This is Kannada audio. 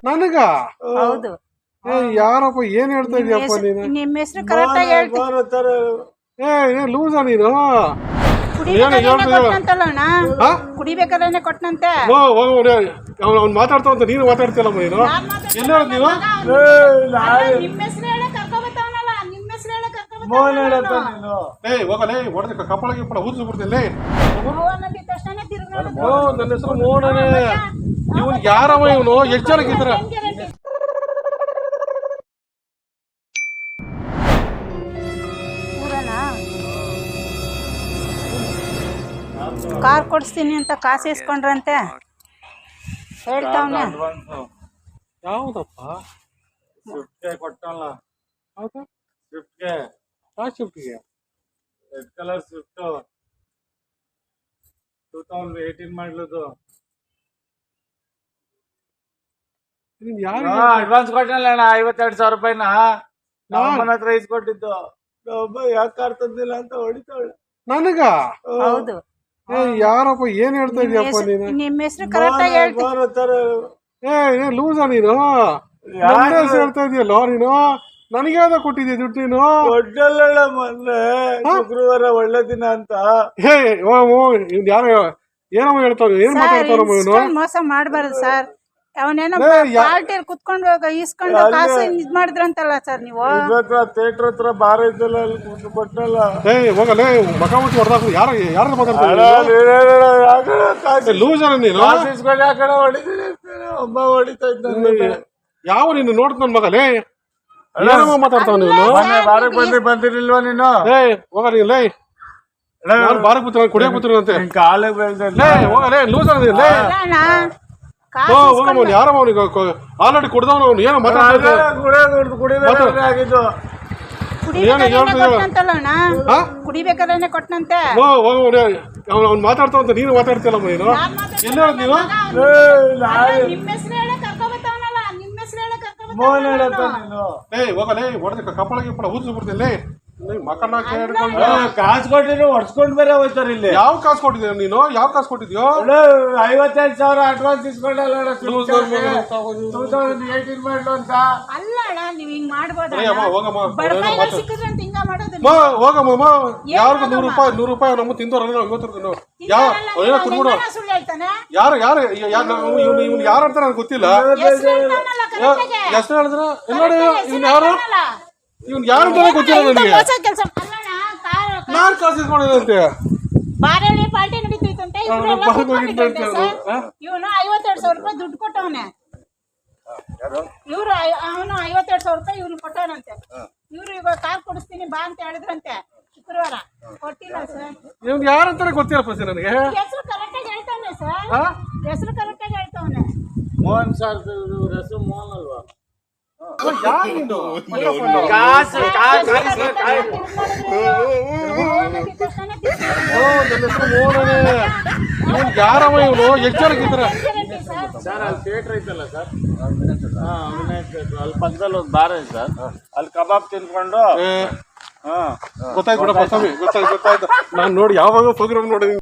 ನನಗ ಹೌದು. ಯಾರಪ್ಪ ಏನ್ ಹೇಳ್ತಾ ಇದೀಯಪ್ಪ ನೀನು? ನಿಮ್ಮ ಹೆಸರು ಕರೆಕ್ಟ್ ಆಗಿ ಹೇಳ್ತೀನಿ. ಲೂಸಾ ನೀನು? ಕುಡಿಬೇಕಾದ್ರೆ ಕೊಟ್ಟನಂತೆ. ಅವ್ನು ಮಾತಾಡ್ತಾವಂತ ನೀನು ಮಾತಾಡ್ತಿಲ್ಲಮ್ಮ ನೀನು. ಎಲ್ಲ ನೀವು ನಿಮ್ಮ ಹೆಸರು ಹೇಳಿ ಕರ್ಕೊಬತ್ತವನಲ್ಲ, ನಿಮ್ಮ ಹೆಸರು ಹೇಳಿ ಹೋಗಲೇ ಹೊಡೆದ ಕಪ್ಪಳ ಗಿಪ್ಪಳ ಊದಿಸಿ ಬಿಡ್ತೀನಿ. ತಕ್ಷಣ ನನ್ನ ಹೆಸರು ಮೋಹನನೇ. ಇವನ್ ಯಾರವ ಇವನು? ಎಷ್ಟು ಜನಕ್ಕಿದ್ರ? ಕಾರ್ ಕೊಡಿಸ್ತೀನಿ ಅಂತ ಕಾಸು ಇಸ್ಕೊಂಡ್ರಂತೆ ಹೇಳ್ತಾವನೆ. ಯಾವ್ದಪ್ಪ? ಸ್ವಿಫ್ಟ್ಗೆ ಕೊಟ್ಟಲ್ಲ. ಹೌದಾ? ಸ್ವಿಫ್ಟ್ಗೆ. ಯಾವ ಸ್ವಿಫ್ಟ್ಗೆ? ರೆಡ್ ಕಲರ್ ಸ್ವಿಫ್ಟ್ 2018 ಮಾಡ್ಲದು. ಅಡ್ವಾನ್ಸ್ ಕೊಟ್ಟಲ್ಲ ಅಣ್ಣ 52,000 ರೂಪಾಯಿನ. ನಮ್ಮ ಹತ್ರ ಇಸ್ಕೊಟ್ಟಿದ್ದು. ಒಬ್ಬ ಯಾಕೆ ಕಾರ್ ತಂದಿಲ್ಲ ಅಂತ ಹೊಡಿತಾಳೆ ನನಗ. ಹೌದು. ಯಾರಪ್ಪ ಏನ್ ಹೇಳ್ತಾ ಇದೀಯಪ್ಪ ನೀನು? ನಿಮ್ಮ ಹೆಸರು ಕರೆಕ್ಟ್ ಆಗಿ ಹೇಳ್ತೀನಿ. ಲೂಸಾ ನೀನು? ಹೇಳ್ತಾ ಇದೀಯಲ್ಲ ನೀನು. ನನಗೆ ಯಾವ್ದ ಕೊಟ್ಟಿದ್ಯಾ ದುಡ್ಡು ನೀನು? ಒಡ್ಡಲ್ಲ ಮೊನ್ನೆ ಶುಕ್ರವಾರ ಒಳ್ಳೆ ದಿನ ಅಂತ. ಇವ್ನು ಯಾರು ಏನಮ್ಮ ಹೇಳ್ತಾವ? ಏನ್ ಮಾತಾಡ್ತಾರಮ್ಮ ಇವನು? ಮೋಸ ಮಾಡಬಾರ್ದು ಸರ್. ಅವನೇನೋ ಪಾರ್ಟಿ ಕುತ್ಕೊಂಡು ಇಸ್ಕೊಂಡು ಕಾಸು ಇದ್ ಮಾಡಿದ್ರಂತಲ್ಲ ಸರ್ ನೀವು. ಥಿಯೇಟರ್ ಹತ್ರ ಬಾರ ಇದ್ದಲ್ಲ ಕೊಟ್ಟಲ್ಲ. ಹೋಗಲೇ ಮಕ ಮುಚ್ಚಿ ಹೊಡೆದಾಗ ಯಾರು ಮಾತಾಡ್ತಾರೆ? ಲೂಸನ ನೀನು? ಇಸ್ಕೊಂಡು ಆ ಕಡೆ ಹೊಡಿತೀನಿ ಒಬ್ಬ ಹೊಡಿತಾ ಇದ್ದ. ಯಾವ ನೀನು ನೋಡ್ತ ನನ್ ಮಗಲೇ ಏನಮ್ಮ ಮಾತಾಡ್ತಾವ ನೀನು? ಬಾರಕ್ ಬಂದಿರ್ಲಿಲ್ವಾ ನೀನು? ಹೋಗ ನೀನು ಲೇ ಬಾರಕ್ ಕೂತ್ರ ಕುಡಿಯಕ್ ಕೂತಿರಂತೆ ಕಾಲಿಗೆ ಬೆಳ್ದ. ಹೋಗಲೇ ಲೂಸನ ನೀನು? ಹೋಗಮ್ಮ ಯಾರಮ್ಮ ಅವನಿಗೆ ಆಲ್ರೆಡಿ ಕುಡ್ದವನು ಅವನು. ಏನೋ ಮಾತಾಡ್ತಾ ಕುಡಿಬೇಕಾದ್ರೆ ಕೊಟ್ಟನಂತೆ. ಅವ್ನು ಮಾತಾಡ್ತಾವಂತ ನೀನು ಮಾತಾಡ್ತಿಲ್ಲಮ್ಮ ನೀನು. ಎಲ್ಲ ನೀವು ನಿಮ್ಮ ಹೆಸರು ಹೇಳಿ ಕರ್ಕೊಬತ್ತವನಲ್ಲ, ನಿಮ್ಮ ಹೆಸರು ಹೇಳಿ ಹೋಗಲೇ ಹೊಡೆದ ಕಪ್ಪಳ ಗಿಪ್ಪಳ ಊದಿಸಿ ಬಿಡ್ತೀನಿ. ಮಕ್ಕಳನ್ನ ಕೇಳ್ಕೊಂಡು ಕಾಸು ಕೊಟ್ಟಿದ್ರು ಹೊಡ್ಸ್ಕೊಂಡ್ ಬೇರೆ ಹೋಗ್ತಾರೆ ಇಲ್ಲಿ. ಯಾವ ಕಾಸು ಕೊಟ್ಟಿದ್ಯಾ ನೀನು? ಯಾವ ಕಾಸು ಕೊಟ್ಟಿದ್ಯೋ? 52,000 ಅಡ್ವಾನ್ಸ್ ಇಸ್ಕೊಂಡಲ್ಲ 2018 ಮಾಡ್ಲು ಅಂತ. ಅಲ್ಲ ನೀವು ಹಿಂಗ್ ಮಾಡ್ಬೋದು. ಹೋಗಮ್ಮ ಯಾರಿಗೂ 100 ರೂಪಾಯಿ ನಮ್ಮ ತಿಂದವ್ರ ಇವತ್ತು ಯಾವ ಕುಡ್ಬಿಡು. ಯಾರು ಇವ್ನು ಯಾರು ಅಂತ ನನಗೆ ಗೊತ್ತಿಲ್ಲ. ಹೆಸರು ಹೇಳಿದ್ರ ನೋಡಿ ಇವ್ನು ಯಾರು? ಇವ್ನು ಯಾರು ಅಂತ ಗೊತ್ತಿಲ್ಲ ನನಗೆ. ನಾನು ಕಾಸು ಇಸ್ಕೊಂಡಿದ್ದಂತೆ. ಬಾರಲ್ಲಿ ಪಾರ್ಟಿ ನಡೀತೈತಂತೆ. ಇವನು 52,000 ರೂಪಾಯಿ ದುಡ್ಡು ಕೊಟ್ಟವನೆ. ಅವನು 52,000 ರೂಪಾಯಿ ಇವ್ನು ಕೊಟ್ಟವನಂತೆ. ಇವ್ರು ಇವಾಗ ಕಾರ್ ಕೊಡಿಸ್ತೀನಿ ಬಾ ಅಂತ ಹೇಳಿದ್ರಂತೆ ಶುಕ್ರವಾರ. ಕೊಟ್ಟಿಲ್ಲ ಸರ್. ಇವ್ನು ಯಾರು ಅಂತಾನೆ ಗೊತ್ತಿಲ್ಲ ಫಸ್ಟ್ ನನಗೆ. ಹೆಸರು ಕರೆಕ್ಟ್ ಆಗಿ ಹೇಳ್ತಾನೆ ಸರ್. ಹೆಸರು ಕರೆಕ್ಟ್ ಆಗಿ ಹೇಳ್ತಾವನೆ. ಮೋಹನ್ ಸರ್ ಹೆಸರು ಮೋಹನ್ ಅಲ್ವಾ? ಯಾರವ ಇವನು? ಎಷ್ಟು ಜನಕ್ಕಿದ್ರ? ಸರ್ ಅಲ್ಲಿ ಥಿಯೇಟರ್ ಐತಲ್ಲ ಸರ್, ಅಭಿನಯ ಥಿಯೇಟರ್ ಅಲ್ಲಿ ಪಕ್ಕದಲ್ಲಿ ಒಂದು ಬಾರ್ ಐತೆ ಸರ್. ಅಲ್ಲಿ ಕಬಾಬ್ ತಿನ್ಕೊಂಡು ಗೊತ್ತಾಯ್ತು ಬಿಡಪ್ಪ ಸ್ವಾಮಿ. ಗೊತ್ತಾಯ್ತು. ನಾನು ನೋಡಿ ಯಾವಾಗ ಪ್ರೋಗ್ರಾಮ್ ನೋಡಿದೀನಿ.